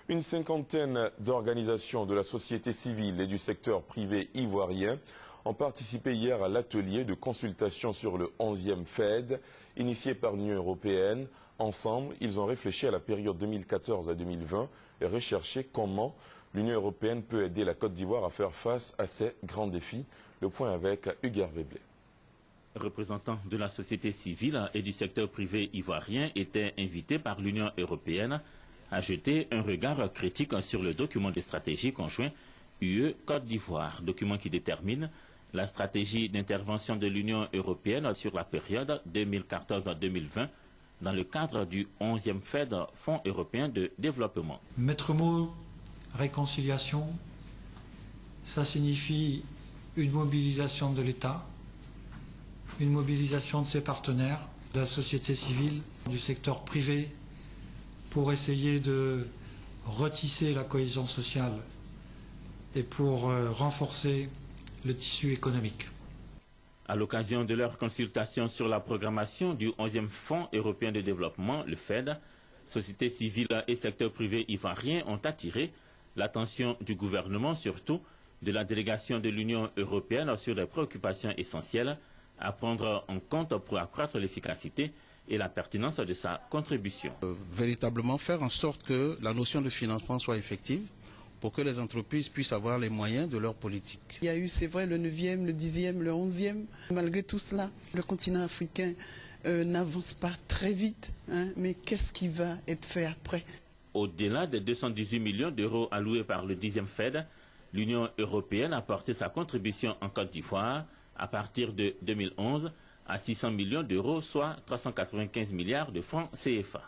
Une cinquantaine d'organisations de la société civile et du secteur privé ivoirien ont participé hier à l'atelier de consultation sur le 11e FED, initié par l'Union européenne. Ensemble, ils ont réfléchi à la période 2014 à 2020 et recherché comment l'Union européenne peut aider la Côte d'Ivoire à faire face à ces grands défis. Le point avec Hugues Veblé. Représentants de la société civile et du secteur privé ivoirien étaient invités par l'Union européenne à jeter un regard critique sur le document de stratégie conjoint UE-Côte d'Ivoire, document qui détermine la stratégie d'intervention de l'Union européenne sur la période 2014-2020 dans le cadre du 11e FED, Fonds européen de développement. Maître mot, réconciliation, ça signifie une mobilisation de l'État, une mobilisation de ses partenaires, de la société civile, du secteur privé, pour essayer de retisser la cohésion sociale et pour renforcer le tissu économique. À l'occasion de leur consultation sur la programmation du 11e Fonds européen de développement, le FED, société civile et secteur privé ivoirien ont attiré l'attention du gouvernement, surtout de la délégation de l'Union européenne, sur les préoccupations essentielles à prendre en compte pour accroître l'efficacité et la pertinence de sa contribution. Véritablement faire en sorte que la notion de financement soit effective pour que les entreprises puissent avoir les moyens de leur politique. Il y a eu, c'est vrai, le 9e, le 10e, le 11e. Malgré tout cela, le continent africain n'avance pas très vite. Mais qu'est-ce qui va être fait après? Au-delà des 218 millions d'euros alloués par le 10e FED, l'Union européenne a porté sa contribution en Côte d'Ivoire à partir de 2011 à 600 millions d'euros, soit 395 milliards de francs CFA.